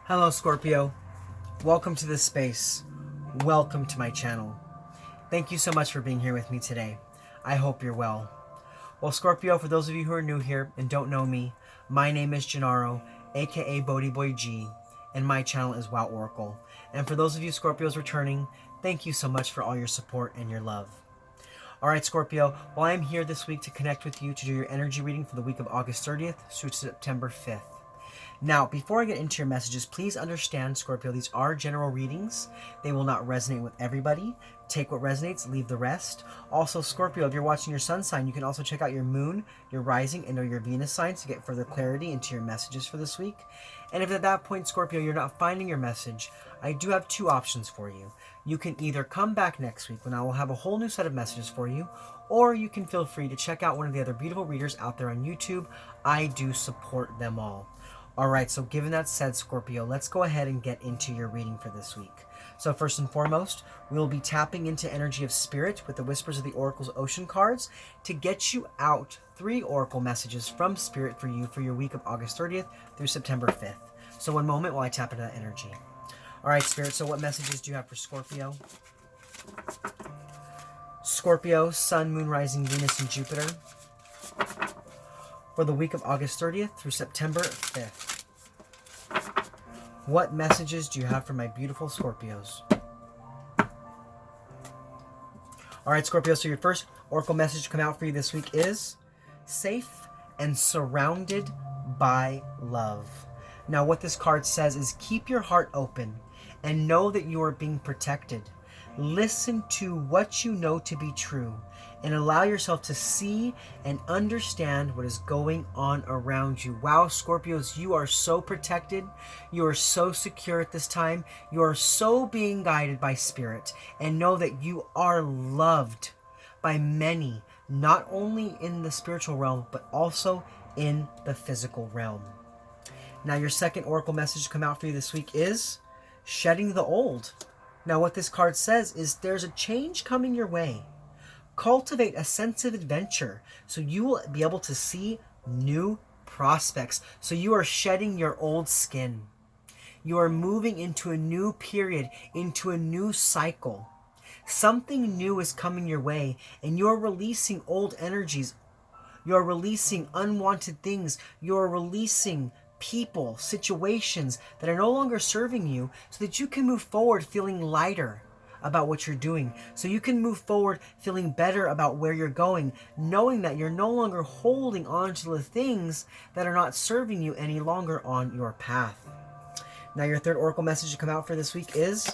Hello Scorpio, welcome to this space, welcome to my channel. Thank you so much for being here with me today. I hope you're well. Well Scorpio, for those of you who are new here and don't know me, my name is Gennaro, aka BhodiBoy G, and my channel is Wow Oracle. And for those of you Scorpios returning, thank you so much for all your support and your love. Alright Scorpio, well I'm here this week to connect with you to do your energy reading for the week of August 30th through September 5th. Now, before I get into your messages, please understand, Scorpio, these are general readings. They will not resonate with everybody. Take what resonates, leave the rest. Also, Scorpio, if you're watching your sun sign, you can also check out your moon, your rising, and or your Venus signs to get further clarity into your messages for this week. And if at that point, Scorpio, you're not finding your message, I do have two options for you. You can either come back next week when I will have a whole new set of messages for you, or you can feel free to check out one of the other beautiful readers out there on YouTube. I do support them all. Alright, so given that said, Scorpio, let's go ahead and get into your reading for this week. So first and foremost, we will be tapping into energy of spirit with the Whispers of the Oracle's Ocean cards to get you out 3 Oracle messages from spirit for you for your week of August 30th through September 5th. So one moment while I tap into that energy. Alright, Spirit, so what messages do you have for Scorpio? Scorpio, Sun, Moon, Rising, Venus, and Jupiter for the week of August 30th through September 5th. What messages do you have for my beautiful Scorpios? Alright, Scorpio, so your first Oracle message to come out for you this week is safe and surrounded by love. Now, what this card says is keep your heart open and know that you are being protected. Listen to what you know to be true and allow yourself to see and understand what is going on around you. Wow, Scorpios, you are so protected. You are so secure at this time. You are so being guided by spirit. And know that you are loved by many, not only in the spiritual realm, but also in the physical realm. Now, your second Oracle message to come out for you this week is shedding the old. Now, what this card says is there's a change coming your way. Cultivate a sense of adventure so you will be able to see new prospects. So you are shedding your old skin. You are moving into a new period, into a new cycle. Something new is coming your way, and you're releasing old energies. You're releasing unwanted things. You're releasing people, situations that are no longer serving you so that you can move forward feeling lighter about what you're doing. So you can move forward feeling better about where you're going, knowing that you're no longer holding on to the things that are not serving you any longer on your path. Now, your third Oracle message to come out for this week is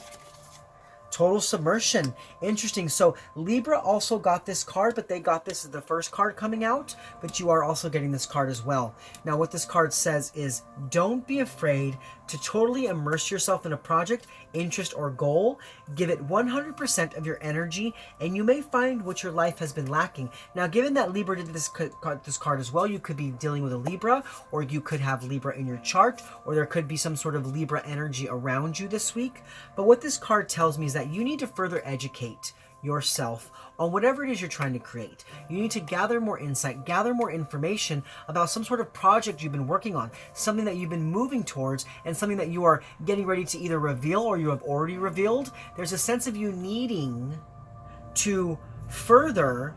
total submersion. Interesting. So Libra also got this card, but they got this as the first card coming out, but you are also getting this card as well. Now, what this card says is don't be afraid to totally immerse yourself in a project, interest, or goal. Give it 100% of your energy, and you may find what your life has been lacking. Now, given that Libra did this card as well, you could be dealing with a Libra, or you could have Libra in your chart, or there could be some sort of Libra energy around you this week. But what this card tells me is that you need to further educate yourself on whatever it is you're trying to create. You need to gather more insight, gather more information about some sort of project you've been working on, something that you've been moving towards, and something that you are getting ready to either reveal or you have already revealed. There's a sense of you needing to further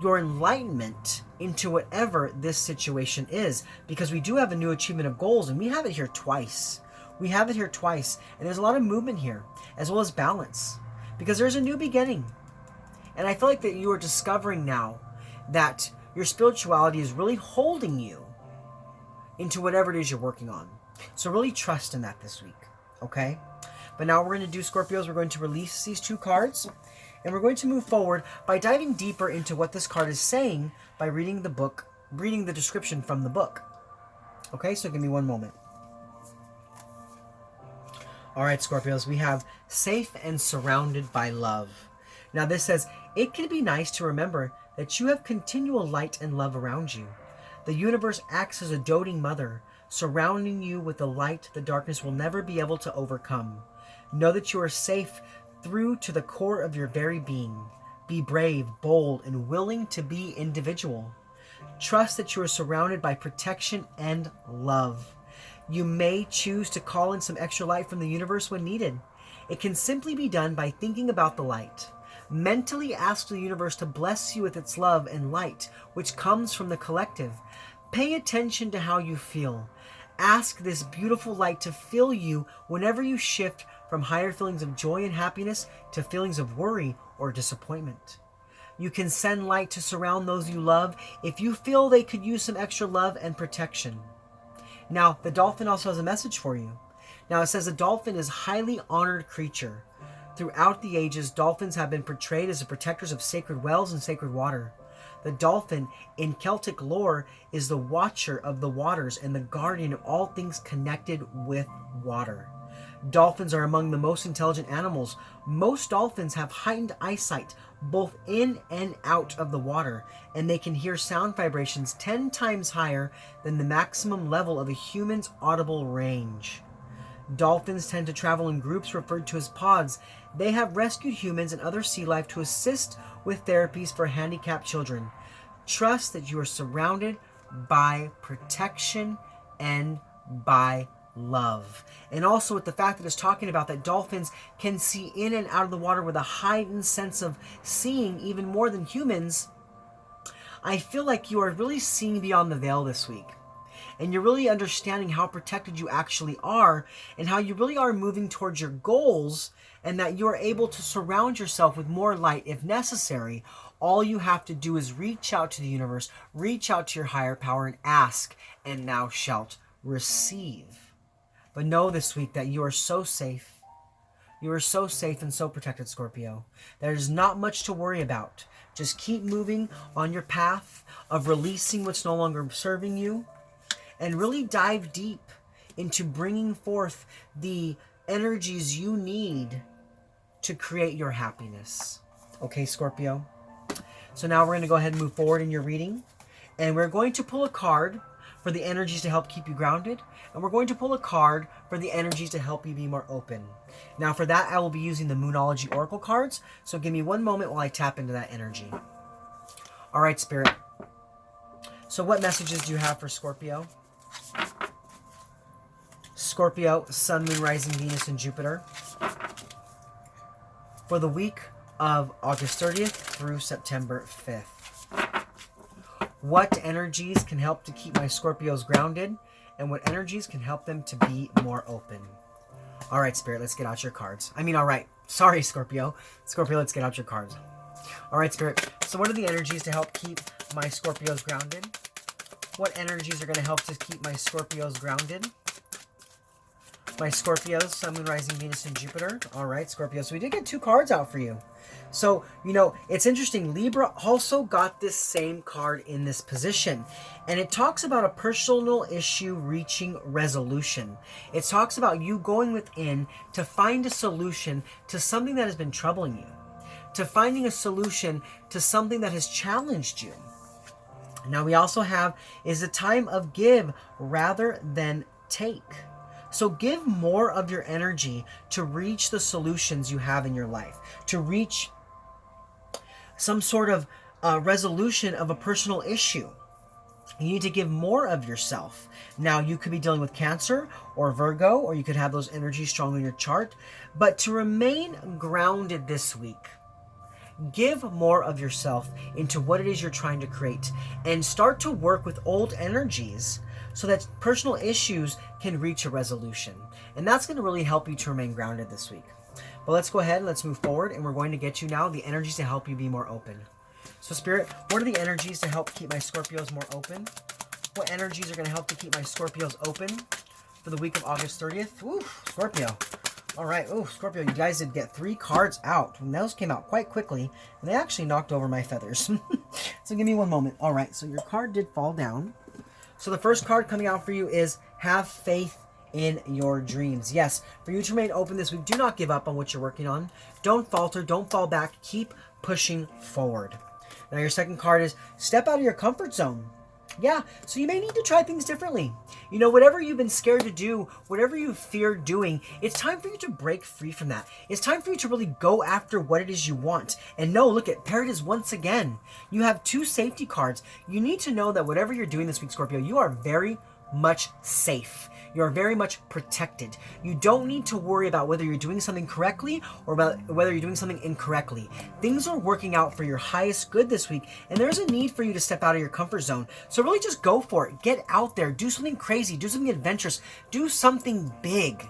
your enlightenment into whatever this situation is, because we do have a new achievement of goals, and we have it here twice. We have it here twice, and there's a lot of movement here, as well as balance, because there's a new beginning. And I feel like that you are discovering now that your spirituality is really holding you into whatever it is you're working on. So really trust in that this week, okay? But now we're going to do, Scorpios, we're going to release these 2 cards, and we're going to move forward by diving deeper into what this card is saying by reading the book, reading the description from the book. Okay, so give me one moment. Alright, Scorpios, we have safe and surrounded by love. Now this says, it can be nice to remember that you have continual light and love around you. The universe acts as a doting mother, surrounding you with the light the darkness will never be able to overcome. Know that you are safe through to the core of your very being. Be brave, bold, and willing to be individual. Trust that you are surrounded by protection and love. You may choose to call in some extra light from the universe when needed. It can simply be done by thinking about the light. Mentally ask the universe to bless you with its love and light, which comes from the collective. Pay attention to how you feel. Ask this beautiful light to fill you whenever you shift from higher feelings of joy and happiness to feelings of worry or disappointment. You can send light to surround those you love if you feel they could use some extra love and protection. Now, the dolphin also has a message for you. Now, it says a dolphin is a highly honored creature. Throughout the ages, dolphins have been portrayed as the protectors of sacred wells and sacred water. The dolphin, in Celtic lore, is the watcher of the waters and the guardian of all things connected with water. Dolphins are among the most intelligent animals. Most dolphins have heightened eyesight, both in and out of the water, and they can hear sound vibrations 10 times higher than the maximum level of a human's audible range. Dolphins tend to travel in groups referred to as pods. They have rescued humans and other sea life to assist with therapies for handicapped children. Trust that you are surrounded by protection and by love. And also with the fact that it's talking about that dolphins can see in and out of the water with a heightened sense of seeing even more than humans, I feel like you are really seeing beyond the veil this week. And you're really understanding how protected you actually are and how you really are moving towards your goals, and that you are able to surround yourself with more light if necessary. All you have to do is reach out to the universe, reach out to your higher power and ask, and thou shalt receive. But know this week that you are so safe. You are so safe and so protected, Scorpio. There's not much to worry about. Just keep moving on your path of releasing what's no longer serving you, and really dive deep into bringing forth the energies you need to create your happiness. Okay, Scorpio? So now we're going to go ahead and move forward in your reading. And we're going to pull a card for the energies to help keep you grounded. And we're going to pull a card for the energies to help you be more open. Now for that, I will be using the Moonology Oracle cards. So give me one moment while I tap into that energy. All right, Spirit. So what messages do you have for Scorpio? Scorpio, Sun, Moon, Rising, Venus, and Jupiter. For the week of August 30th through September 5th. What energies can help to keep my Scorpios grounded? And what energies can help them to be more open? All right, Spirit, let's get out your cards. All right. Sorry, Scorpio. Scorpio, let's get out your cards. All right, Spirit. So what are the energies to help keep my Scorpios grounded? What energies are going to help to keep my Scorpios grounded? My Scorpios, Sun, Moon, Rising, Venus, and Jupiter. All right, Scorpio. So we did get 2 cards out for you. So, it's interesting. Libra also got this same card in this position. And it talks about a personal issue reaching resolution. It talks about you going within to find a solution to something that has been troubling you. To finding a solution to something that has challenged you. Now we also have is a time of give rather than take. So give more of your energy to reach the solutions you have in your life, to reach some sort of resolution of a personal issue. You need to give more of yourself. Now, you could be dealing with Cancer or Virgo, or you could have those energies strong in your chart. But to remain grounded this week, give more of yourself into what it is you're trying to create, and start to work with old energies so that personal issues can reach a resolution. And that's going to really help you to remain grounded this week. But let's go ahead and let's move forward, and we're going to get you now the energies to help you be more open. So Spirit, what are the energies to help keep my Scorpios more open? What energies are going to help to keep my Scorpios open for the week of August 30th? Ooh, Scorpio. All right. Oh, Scorpio, you guys did get 3 cards out. And those came out quite quickly, and they actually knocked over my feathers. So give me one moment. All right. So your card did fall down. So the first card coming out for you is Have Faith in Your Dreams. Yes, for you to remain open this week, do not give up on what you're working on. Don't falter. Don't fall back. Keep pushing forward. Now your second card is Step Out of Your Comfort Zone. Yeah, so you may need to try things differently. Whatever you've been scared to do, whatever you feared doing, it's time for you to break free from that. It's time for you to really go after what it is you want. And no, look at, there it is once again. You have 2 safety cards. You need to know that whatever you're doing this week, Scorpio, you are very much safe. You are very much protected. You don't need to worry about whether you're doing something correctly or about whether you're doing something incorrectly. Things are working out for your highest good this week, and there's a need for you to step out of your comfort zone. So really just go for it. Get out there. Do something crazy. Do something adventurous. Do something big.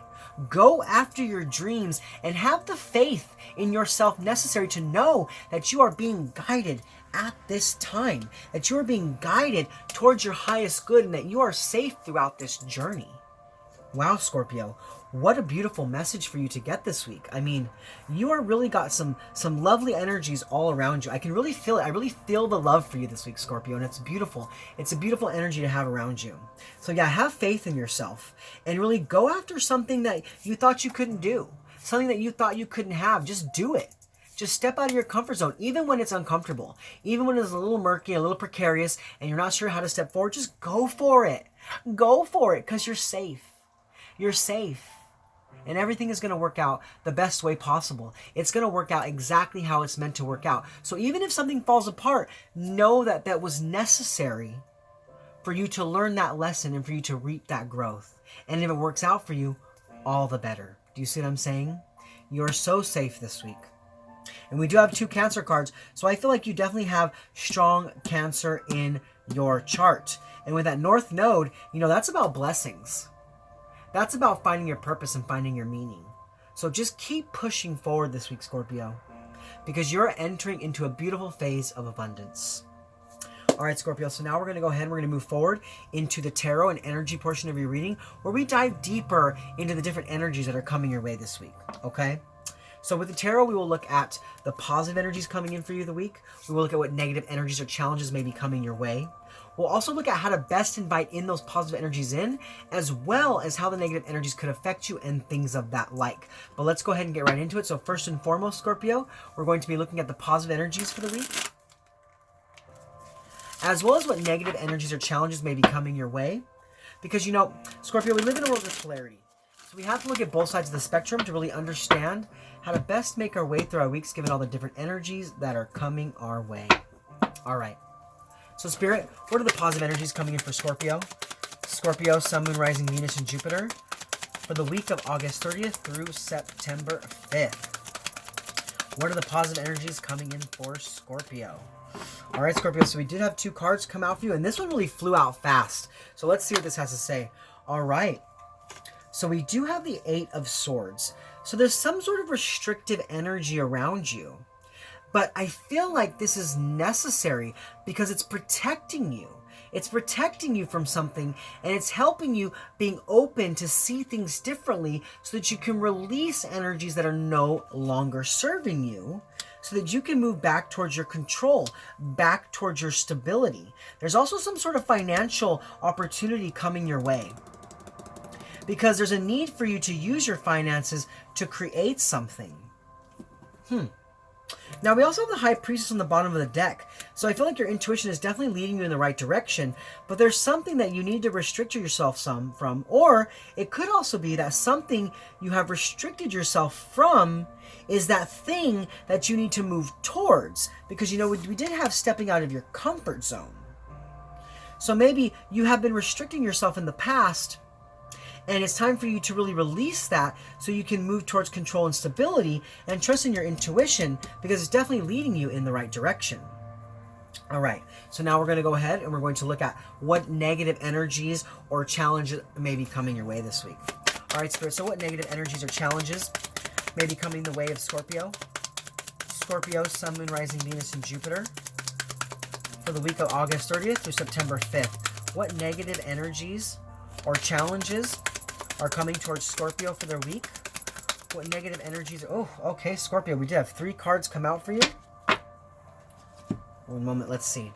Go after your dreams and have the faith in yourself necessary to know that you are being guided at this time, that you are being guided towards your highest good, and that you are safe throughout this journey. Wow, Scorpio, what a beautiful message for you to get this week. I mean, you are really got some lovely energies all around you. I can really feel it. I really feel the love for you this week, Scorpio, and it's beautiful. It's a beautiful energy to have around you. So yeah, have faith in yourself and really go after something that you thought you couldn't do, something that you thought you couldn't have. Just do it. Just step out of your comfort zone, even when it's uncomfortable, even when it's a little murky, a little precarious, and you're not sure how to step forward. Just go for it. Go for it, because you're safe. You're safe. And everything is going to work out the best way possible. It's going to work out exactly how it's meant to work out. So even if something falls apart, know that that was necessary for you to learn that lesson and for you to reap that growth. And if it works out for you, all the better. Do you see what I'm saying? You're so safe this week. And we do have 2 Cancer cards, so I feel like you definitely have strong Cancer in your chart. And with that North Node, that's about blessings. That's about finding your purpose and finding your meaning. So just keep pushing forward this week, Scorpio, because you're entering into a beautiful phase of abundance. All right, Scorpio, so now we're going to go ahead and we're going to move forward into the tarot and energy portion of your reading, where we dive deeper into the different energies that are coming your way this week, okay? So with the tarot, we will look at the positive energies coming in for you the week. We will look at what negative energies or challenges may be coming your way. We'll also look at how to best invite in those positive energies in, as well as how the negative energies could affect you and things of that like. But let's go ahead and get right into it. So first and foremost, Scorpio, we're going to be looking at the positive energies for the week, as well as what negative energies or challenges may be coming your way. Because, Scorpio, we live in a world of polarity. So we have to look at both sides of the spectrum to really understand how to best make our way through our weeks, given all the different energies that are coming our way. All right. So Spirit, what are the positive energies coming in for Scorpio? Scorpio, Sun, Moon, Rising, Venus, and Jupiter for the week of August 30th through September 5th. What are the positive energies coming in for Scorpio? All right, Scorpio, so we did have 2 cards come out for you, and this one really flew out fast. So let's see what this has to say. All right. So we do have the 8 of Swords. So there's some sort of restrictive energy around you. But I feel like this is necessary because it's protecting you. It's protecting you from something, and it's helping you being open to see things differently so that you can release energies that are no longer serving you, so that you can move back towards your control, back towards your stability. There's also some sort of financial opportunity coming your way, because there's a need for you to use your finances to create something. Now, we also have the High Priestess on the bottom of the deck. So I feel like your intuition is definitely leading you in the right direction, but there's something that you need to restrict yourself from, or it could also be that something you have restricted yourself from is that thing that you need to move towards, because, we did have stepping out of your comfort zone. So maybe you have been restricting yourself in the past, and it's time for you to really release that so you can move towards control and stability and trust in your intuition, because it's definitely leading you in the right direction. All right, so now we're going to go ahead and we're going to look at what negative energies or challenges may be coming your way this week. All right, Spirit, so what negative energies or challenges may be coming the way of Scorpio? Scorpio, Sun, Moon, Rising, Venus, and Jupiter for the week of August 30th through September 5th. What negative energies or challenges are coming towards Scorpio for their week? What negative energies? Oh, okay, Scorpio, we did have 3 cards come out for you. One moment, let's see.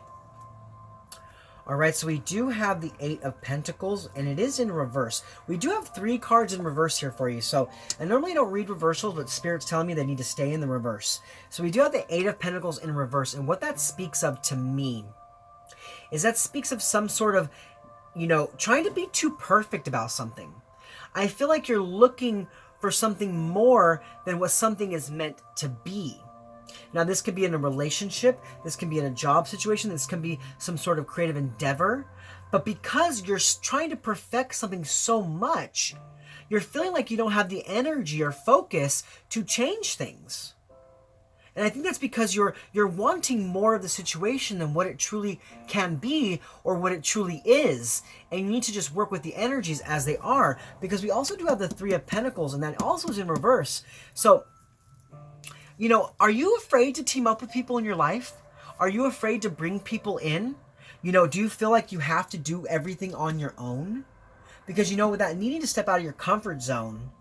All right, so we do have the 8 of Pentacles, and it is in reverse. We do have 3 cards in reverse here for you. So I normally don't read reversals, but Spirit's telling me they need to stay in the reverse. So we do have the 8 of Pentacles in reverse, and what that speaks of to me is that speaks of some sort of, trying to be too perfect about something. I feel like you're looking for something more than what something is meant to be. Now, this could be in a relationship, this can be in a job situation, this can be some sort of creative endeavor, But because you're trying to perfect something so much, you're feeling like you don't have the energy or focus to change things. And I think that's because you're wanting more of the situation than what it truly can be or what it truly is. And you need to just work with the energies as they are, because we also do have the Three of Pentacles, and that also is in reverse. So, you know, are you afraid to team up with people in your life? Are you afraid to bring people in? You know, do you feel like you have to do everything on your own? Because, you know, with that needing to step out of your comfort zone,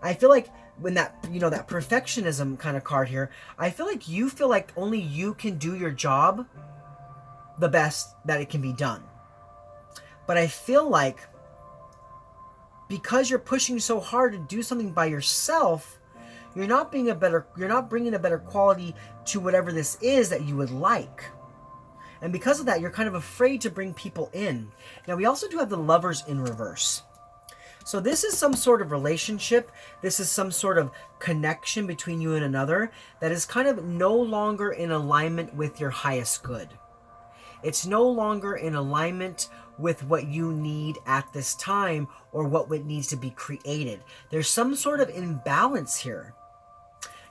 I feel like when that, you know, that perfectionism kind of card here, I feel like you feel like only you can do your job the best that it can be done. But I feel like because you're pushing so hard to do something by yourself, you're not bringing a better quality to whatever this is that you would like. And because of that, you're kind of afraid to bring people in. Now, we also do have the Lovers in reverse. So this is some sort of relationship. This is some sort of connection between you and another that is kind of no longer in alignment with your highest good. It's no longer in alignment with what you need at this time or what needs to be created. There's some sort of imbalance here.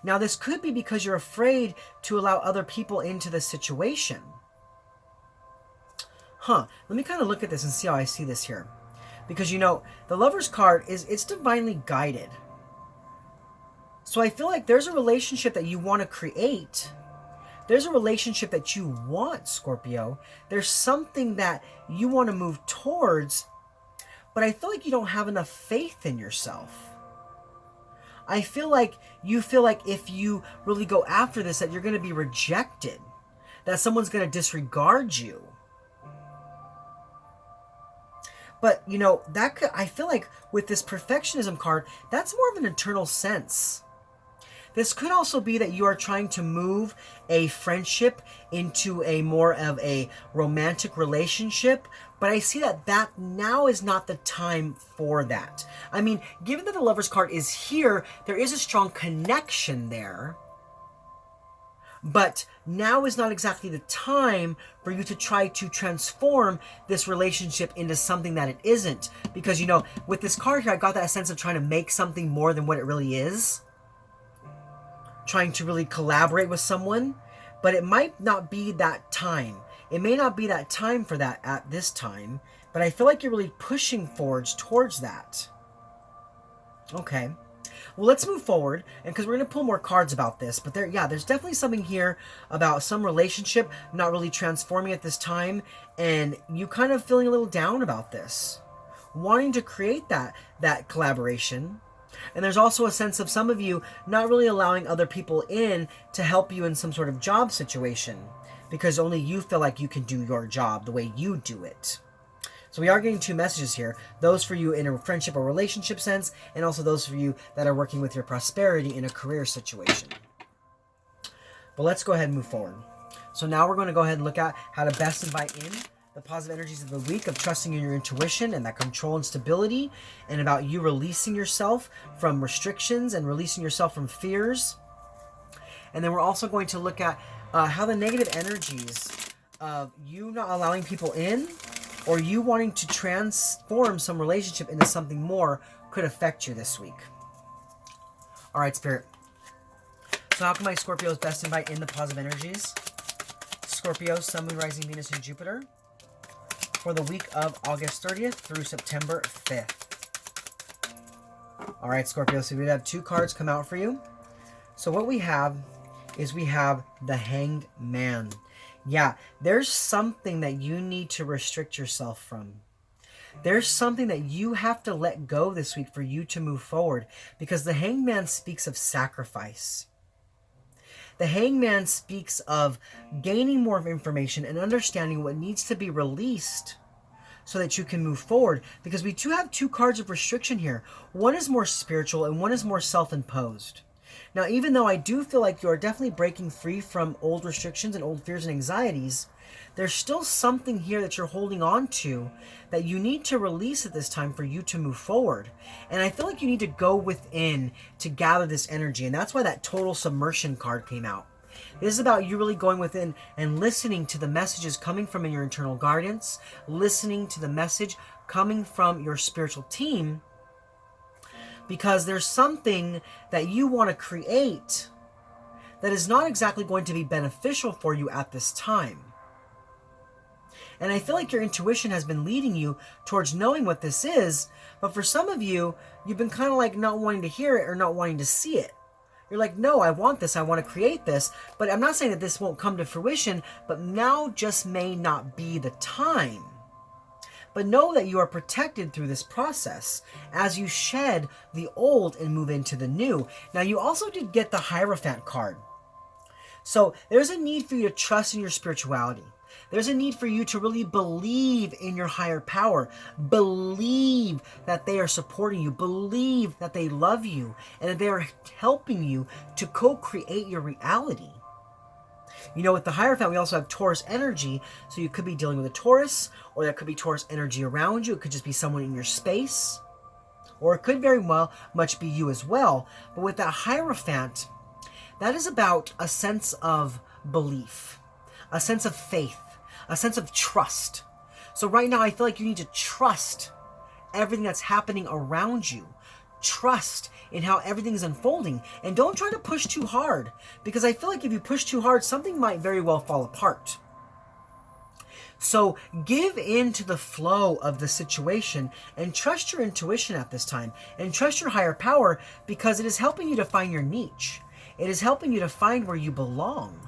Now, this could be because you're afraid to allow other people into the situation. Let me kind of look at this and see how I see this here. Because, you know, the Lover's card it's divinely guided. So I feel like there's a relationship that you want to create. There's a relationship that you want, Scorpio. There's something that you want to move towards, but I feel like you don't have enough faith in yourself. I feel like you feel like if you really go after this, that you're going to be rejected, that someone's going to disregard you. But, you know, I feel like with this perfectionism card, that's more of an internal sense. This could also be that you are trying to move a friendship into a more of a romantic relationship, but I see that now is not the time for that. I mean, given that the Lover's card is here, there is a strong connection there. But now is not exactly the time for you to try to transform this relationship into something that it isn't. Because, you know, with this card here, I got that sense of trying to make something more than what it really is. Trying to really collaborate with someone. But it might not be that time. It may not be that time for that at this time. But I feel like you're really pushing forwards towards that. Okay. Well, let's move forward, and because we're going to pull more cards about this, but there's definitely something here about some relationship not really transforming at this time, and you kind of feeling a little down about this, wanting to create that collaboration. And there's also a sense of some of you not really allowing other people in to help you in some sort of job situation, because only you feel like you can do your job the way you do it. So we are getting two messages here. Those for you in a friendship or relationship sense, and also those for you that are working with your prosperity in a career situation. But let's go ahead and move forward. So now we're going to go ahead and look at how to best invite in the positive energies of the week of trusting in your intuition and that control and stability, and about you releasing yourself from restrictions and releasing yourself from fears. And then we're also going to look at how the negative energies of you not allowing people in, or you wanting to transform some relationship into something more, could affect you this week. All right, Spirit. So how can my Scorpios best invite in the positive energies? Scorpio, Sun, Moon, Rising, Venus, and Jupiter for the week of August 30th through September 5th. All right, Scorpio, so we have two cards come out for you. So what we have is we have the Hanged Man. Yeah, there's something that you need to restrict yourself from. There's something that you have to let go this week for you to move forward, because the Hanged Man speaks of sacrifice. The Hanged Man speaks of gaining more of information and understanding what needs to be released so that you can move forward, because we do have two cards of restriction here. One is more spiritual and one is more self-imposed. Now, even though I do feel like you are definitely breaking free from old restrictions and old fears and anxieties, there's still something here that you're holding on to that you need to release at this time for you to move forward. And I feel like you need to go within to gather this energy. And that's why that total submersion card came out. This is about you really going within and listening to the messages coming from your internal guidance, listening to the message coming from your spiritual team, because there's something that you want to create that is not exactly going to be beneficial for you at this time. And I feel like your intuition has been leading you towards knowing what this is, but for some of you, you've been kind of like not wanting to hear it or not wanting to see it. You're like, no, I want this, I want to create this, but I'm not saying that this won't come to fruition, but now just may not be the time. But know that you are protected through this process as you shed the old and move into the new. Now, you also did get the Hierophant card. So there's a need for you to trust in your spirituality. There's a need for you to really believe in your higher power. Believe that they are supporting you. Believe that they love you and that they are helping you to co-create your reality. You know, with the Hierophant, we also have Taurus energy. So you could be dealing with a Taurus, or that could be Taurus energy around you. It could just be someone in your space, or it could very well much be you as well. But with that Hierophant, that is about a sense of belief, a sense of faith, a sense of trust. So right now, I feel like you need to trust everything that's happening around you. Trust in how everything is unfolding. And don't try to push too hard, because I feel like if you push too hard, something might very well fall apart. So give in to the flow of the situation and trust your intuition at this time. And trust your higher power, because it is helping you to find your niche. It is helping you to find where you belong.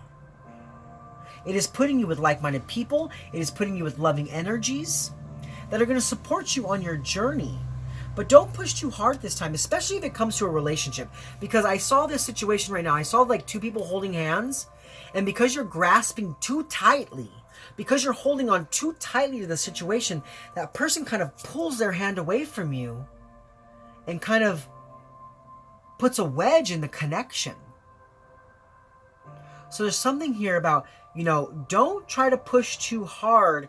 It is putting you with like-minded people. It is putting you with loving energies that are going to support you on your journey. But don't push too hard this time, especially if it comes to a relationship. Because I saw this situation right now. I saw like two people holding hands. And because you're grasping too tightly, because you're holding on too tightly to the situation, that person kind of pulls their hand away from you and kind of puts a wedge in the connection. So there's something here about, you know, don't try to push too hard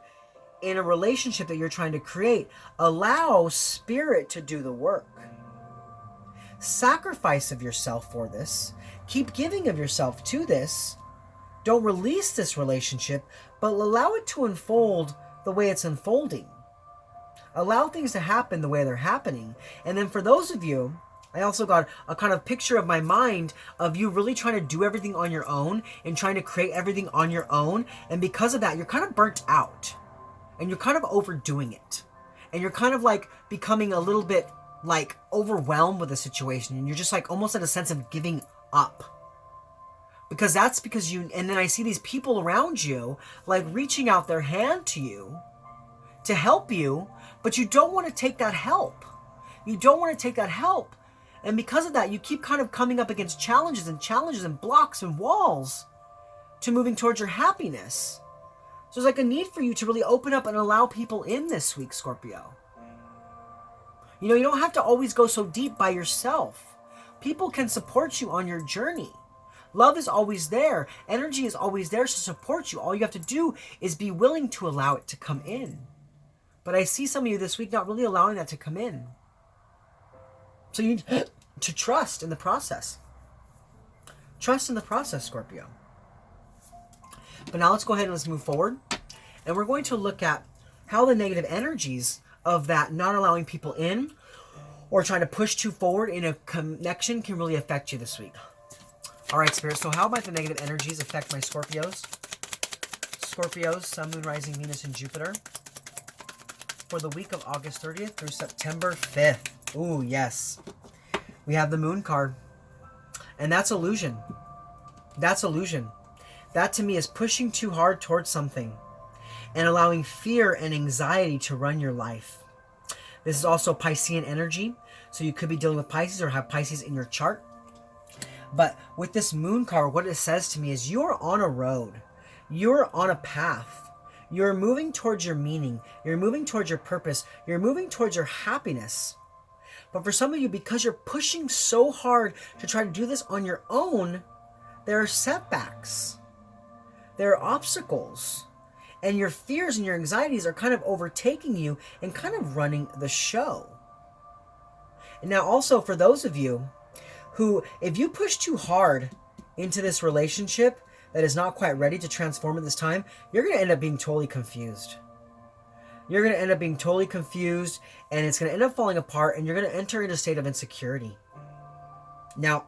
in a relationship that you're trying to create. Allow spirit to do the work. Sacrifice of yourself for this. Keep giving of yourself to this. Don't release this relationship, but allow it to unfold the way it's unfolding. Allow things to happen the way they're happening. And then for those of you, I also got a kind of picture of my mind of you really trying to do everything on your own and trying to create everything on your own. And because of that, you're kind of burnt out and you're kind of overdoing it. And you're kind of like becoming a little bit like overwhelmed with the situation. And you're just like almost at a sense of giving up. Because you, and then I see these people around you like reaching out their hand to you to help you, but you don't want to take that help. You don't want to take that help. And because of that, you keep kind of coming up against challenges and blocks and walls to moving towards your happiness. So there's like a need for you to really open up and allow people in this week, Scorpio. You know, you don't have to always go so deep by yourself. People can support you on your journey. Love is always there. Energy is always there to support you. All you have to do is be willing to allow it to come in. But I see some of you this week not really allowing that to come in. So you need to trust in the process. Trust in the process, Scorpio. But now let's go ahead and let's move forward. And we're going to look at how the negative energies of that not allowing people in or trying to push too forward in a connection can really affect you this week. All right, Spirit. So how might the negative energies affect my Scorpios? Scorpios, Sun, Moon, Rising, Venus, and Jupiter for the week of August 30th through September 5th. Ooh, yes. We have the Moon card. And that's illusion. That's illusion. That to me is pushing too hard towards something and allowing fear and anxiety to run your life. This is also Piscean energy. So you could be dealing with Pisces or have Pisces in your chart. But with this Moon card, what it says to me is you're on a road. You're on a path. You're moving towards your meaning. You're moving towards your purpose. You're moving towards your happiness. But for some of you, because you're pushing so hard to try to do this on your own, there are setbacks. There are obstacles. And your fears and your anxieties are kind of overtaking you and kind of running the show. And now also for those of you who, if you push too hard into this relationship, that is not quite ready to transform at this time, you're going to end up being totally confused. You're going to end up being totally confused, and it's going to end up falling apart, and you're going to enter into a state of insecurity. Now,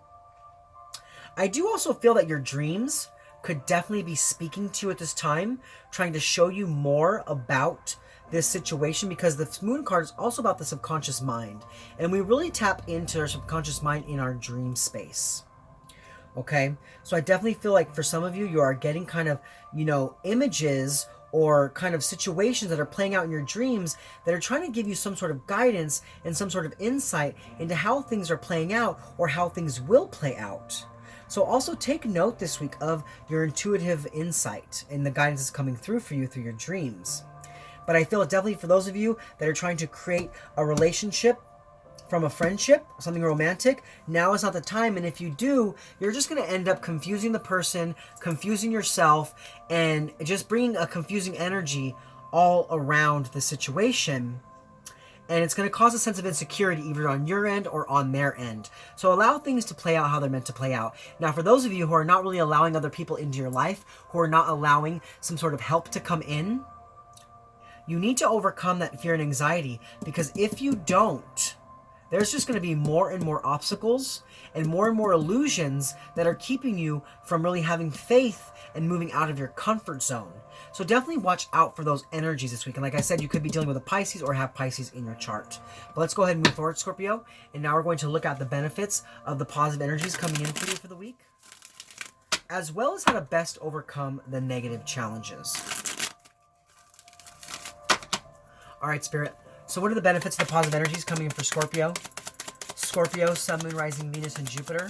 I do also feel that your dreams could definitely be speaking to you at this time, trying to show you more about this situation, because the moon card is also about the subconscious mind, and we really tap into our subconscious mind in our dream space. Okay, so I definitely feel like for some of you, you are getting kind of, images or kind of situations that are playing out in your dreams that are trying to give you some sort of guidance and some sort of insight into how things are playing out or how things will play out. So also take note this week of your intuitive insight and the guidance that's coming through for you through your dreams. But I feel definitely for those of you that are trying to create a relationship from a friendship, something romantic, now is not the time. And if you do, you're just going to end up confusing the person, confusing yourself, and just bringing a confusing energy all around the situation. And it's going to cause a sense of insecurity either on your end or on their end. So allow things to play out how they're meant to play out. Now, for those of you who are not really allowing other people into your life, who are not allowing some sort of help to come in, you need to overcome that fear and anxiety, because if you don't, there's just going to be more and more obstacles and more illusions that are keeping you from really having faith and moving out of your comfort zone. So definitely watch out for those energies this week. And like I said, you could be dealing with a Pisces or have Pisces in your chart. But let's go ahead and move forward, Scorpio. And now we're going to look at the benefits of the positive energies coming in for you for the week, as well as how to best overcome the negative challenges. All right, Spirit. So what are the benefits of the positive energies coming in for Scorpio? Scorpio, Sun, Moon, Rising, Venus, and Jupiter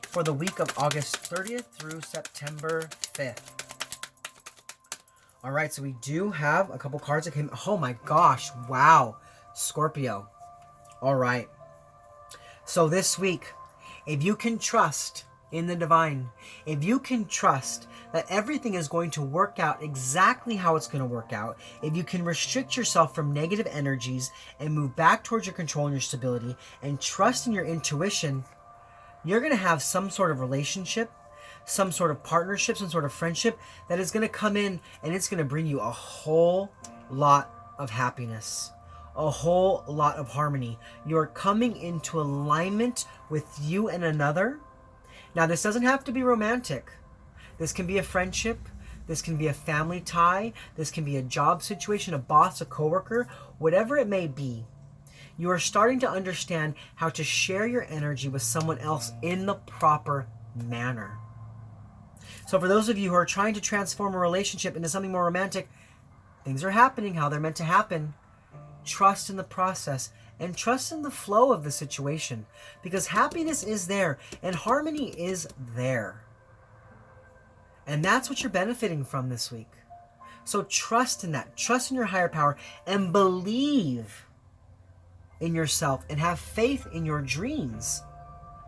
for the week of August 30th through September 5th. All right, so we do have a couple cards that came. Oh my gosh, wow, Scorpio. All right. So this week, if you can trust in the divine, if you can trust that everything is going to work out exactly how it's going to work out, if you can restrict yourself from negative energies and move back towards your control and your stability and trust in your intuition, you're going to have some sort of relationship, some sort of partnership, some sort of friendship that is going to come in, and it's going to bring you a whole lot of happiness, a whole lot of harmony. You're coming into alignment with you and another. Now, this doesn't have to be romantic. This can be a friendship. This can be a family tie. This can be a job situation, a boss, a coworker, whatever it may be. You are starting to understand how to share your energy with someone else in the proper manner. So for those of you who are trying to transform a relationship into something more romantic, things are happening how they're meant to happen. Trust in the process and trust in the flow of the situation, because happiness is there and harmony is there. And that's what you're benefiting from this week. So trust in that. Trust in your higher power and believe in yourself and have faith in your dreams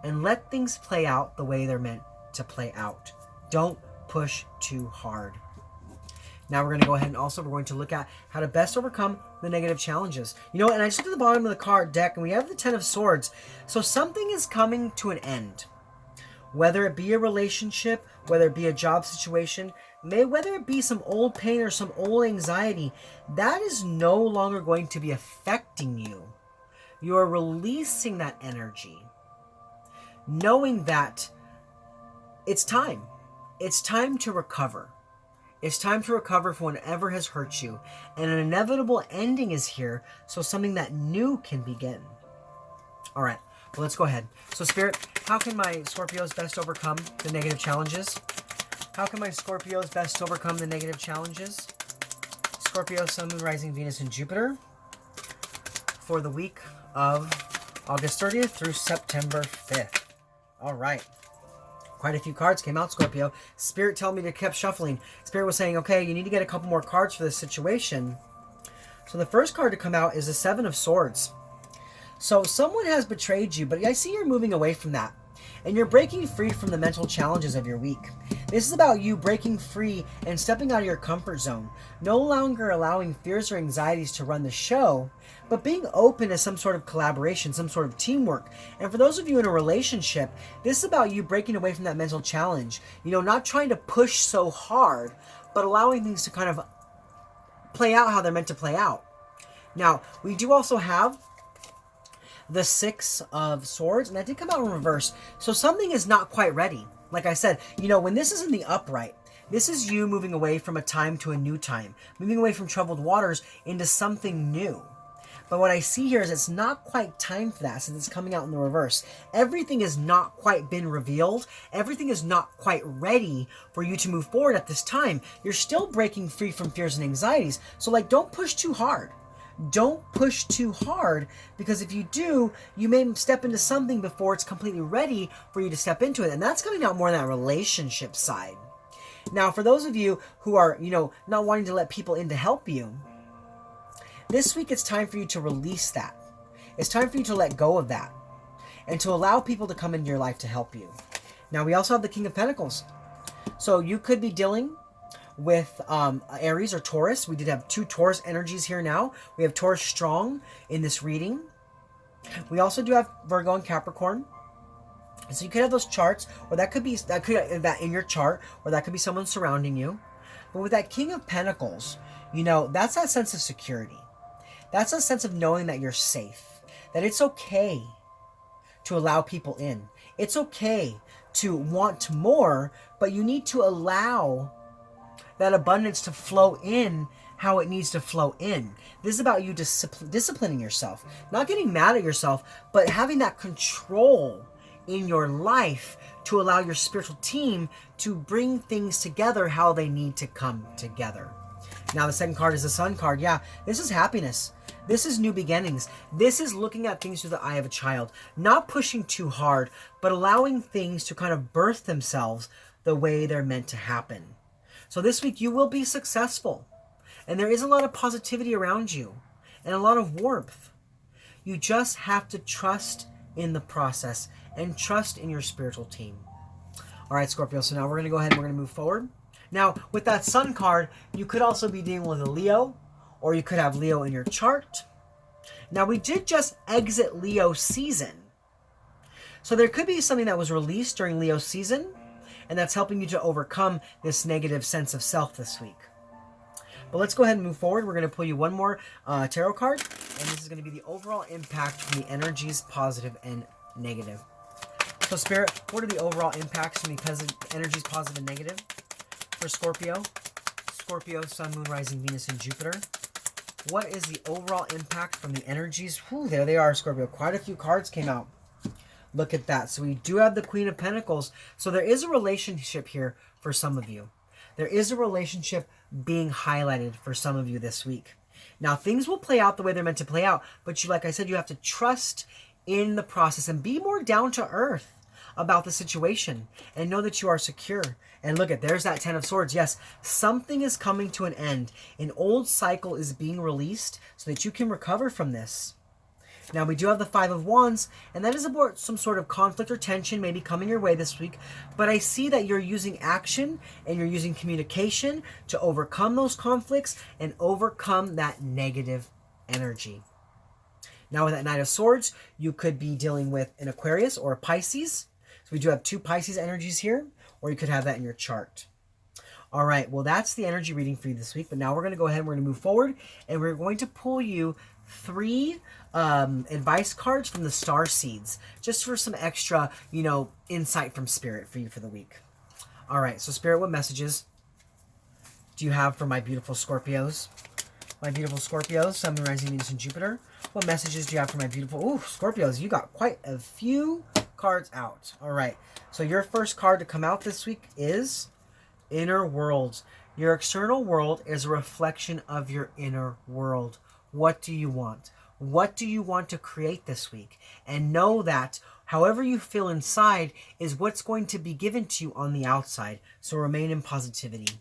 and let things play out the way they're meant to play out. Don't push too hard. Now we're going to go ahead and also we're going to look at how to best overcome the negative challenges. And I just looked at the bottom of the card deck and we have the Ten of Swords. So something is coming to an end. Whether it be a relationship, whether it be a job situation, whether it be some old pain or some old anxiety, that is no longer going to be affecting you. You are releasing that energy, knowing that it's time. It's time to recover. It's time to recover from whatever has hurt you. And an inevitable ending is here, so something that new can begin. All right. Well, let's go ahead. So, Spirit, how can my Scorpios best overcome the negative challenges? How can my Scorpios best overcome the negative challenges? Scorpio, Sun, Moon, Rising, Venus, and Jupiter for the week of August 30th through September 5th. All right. Quite a few cards came out, Scorpio. Spirit told me to keep shuffling. Spirit was saying, okay, you need to get a couple more cards for this situation. So the first card to come out is the Seven of Swords. So someone has betrayed you, but I see you're moving away from that. And you're breaking free from the mental challenges of your week. This is about you breaking free and stepping out of your comfort zone. No longer allowing fears or anxieties to run the show, but being open to some sort of collaboration, some sort of teamwork. And for those of you in a relationship, this is about you breaking away from that mental challenge. You know, not trying to push so hard, but allowing things to kind of play out how they're meant to play out. Now, we do also have the Six of Swords, and that did come out in reverse. So something is not quite ready. Like I said, you know, when this is in the upright, this is you moving away from a time to a new time, moving away from troubled waters into something new. But what I see here is it's not quite time for that, since it's coming out in the reverse. Everything has not quite been revealed. Everything is not quite ready for you to move forward at this time. You're still breaking free from fears and anxieties. So, like, don't push too hard. Don't push too hard, because if you do, you may step into something before it's completely ready for you to step into it. And that's coming out more on that relationship side. Now, for those of you who are, you know, not wanting to let people in to help you, this week it's time for you to release that. It's time for you to let go of that and to allow people to come into your life to help you. Now, we also have the King of Pentacles. So you could be dealing with Aries or Taurus. We did have 2 Taurus energies here now. We have Taurus strong in this reading. We also do have Virgo and Capricorn. And so you could have those charts, or that could be that in your chart, or that could be someone surrounding you. But with that King of Pentacles, you know, that's that sense of security. That's a sense of knowing that you're safe, that it's okay to allow people in. It's okay to want more, but you need to allow that abundance to flow in how it needs to flow in. This is about you disciplining yourself, not getting mad at yourself, but having that control in your life to allow your spiritual team to bring things together how they need to come together. Now, the second card is the Sun card. Yeah, this is happiness. This is new beginnings. This is looking at things through the eye of a child, not pushing too hard, but allowing things to kind of birth themselves the way they're meant to happen. So this week you will be successful, and there is a lot of positivity around you and a lot of warmth. You just have to trust in the process and trust in your spiritual team. All right, Scorpio, so now we're going to go ahead and we're going to move forward. Now, with that Sun card, you could also be dealing with a Leo, or you could have Leo in your chart. Now, we did just exit Leo season. So there could be something that was released during Leo season, and that's helping you to overcome this negative sense of self this week. But let's go ahead and move forward. We're going to pull you one more tarot card, and this is going to be the overall impact from the energies, positive and negative. So, Spirit, what are the overall impacts from the energies, positive and negative for Scorpio? Scorpio, Sun, Moon, Rising, Venus, and Jupiter. What is the overall impact from the energies? Whew, there they are, Scorpio. Quite a few cards came out. Look at that. So we do have the Queen of Pentacles. So there is a relationship here for some of you. There is a relationship being highlighted for some of you this week. Now, things will play out the way they're meant to play out, but like I said, you have to trust in the process and be more down to earth about the situation and know that you are secure. And look at, there's that 10 of Swords. Yes, something is coming to an end. An old cycle is being released so that you can recover from this. Now, we do have the 5 of Wands, and that is about some sort of conflict or tension maybe coming your way this week. But I see that you're using action and you're using communication to overcome those conflicts and overcome that negative energy. Now, with that Knight of Swords, you could be dealing with an Aquarius or a Pisces. So we do have 2 Pisces energies here, or you could have that in your chart. All right, well, that's the energy reading for you this week. But now we're going to go ahead and we're going to move forward, and we're going to pull you 3 advice cards from the star seeds, just for some extra, insight from Spirit for you for the week. All right, so Spirit, what messages do you have for my beautiful Scorpios? My beautiful Scorpios, Sun, Moon, Rising, Venus, and Jupiter. What messages do you have for my beautiful Scorpios? You got quite a few cards out. All right, so your first card to come out this week is Inner Worlds. Your external world is a reflection of your inner world. What do you want? What do you want to create this week? And know that however you feel inside is what's going to be given to you on the outside. So remain in positivity.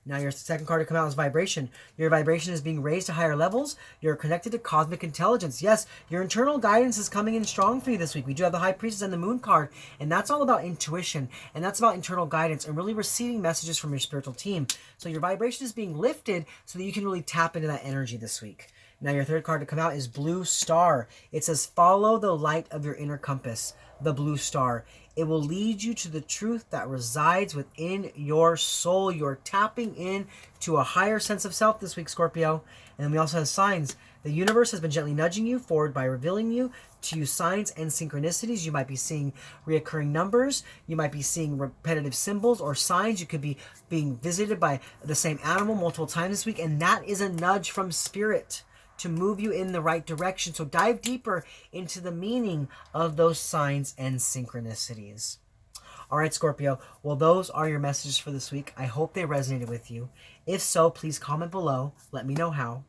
Now, your second card to come out is Vibration. Your vibration is being raised to higher levels. You're connected to cosmic intelligence. Yes, your internal guidance is coming in strong for you this week. We do have the High Priestess and the Moon card, and that's all about intuition, and that's about internal guidance and really receiving messages from your spiritual team. So your vibration is being lifted so that you can really tap into that energy this week. Now your third card to come out is Blue Star. It says, follow the light of your inner compass, the blue star. It will lead you to the truth that resides within your soul. You're tapping in to a higher sense of self this week, Scorpio. And then we also have signs. The universe has been gently nudging you forward by revealing you to you signs and synchronicities. You might be seeing reoccurring numbers. You might be seeing repetitive symbols or signs. You could be being visited by the same animal multiple times this week. And that is a nudge from spirit to move you in the right direction. So dive deeper into the meaning of those signs and synchronicities. All right, Scorpio. Well, those are your messages for this week. I hope they resonated with you. If so, please comment below. Let me know how.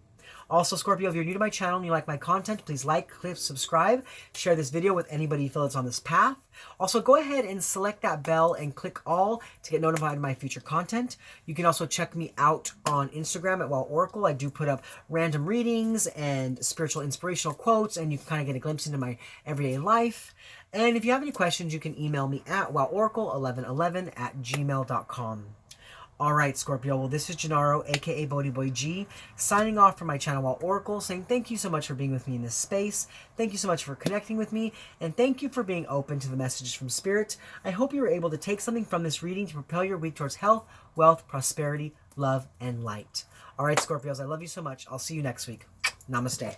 Also, Scorpio, if you're new to my channel and you like my content, please like, click, subscribe, share this video with anybody you feel that's on this path. Also, go ahead and select that bell and click all to get notified of my future content. You can also check me out on Instagram at Wow Oracle. I do put up random readings and spiritual inspirational quotes, and you can kind of get a glimpse into my everyday life. And if you have any questions, you can email me at woworacle1111@gmail.com. Alright, Scorpio, well, this is Gennaro, aka BhodiBoy G, signing off from my channel Wow Oracle, saying thank you so much for being with me in this space, thank you so much for connecting with me, and thank you for being open to the messages from Spirit. I hope you were able to take something from this reading to propel your week towards health, wealth, prosperity, love, and light. Alright, Scorpios, I love you so much. I'll see you next week. Namaste.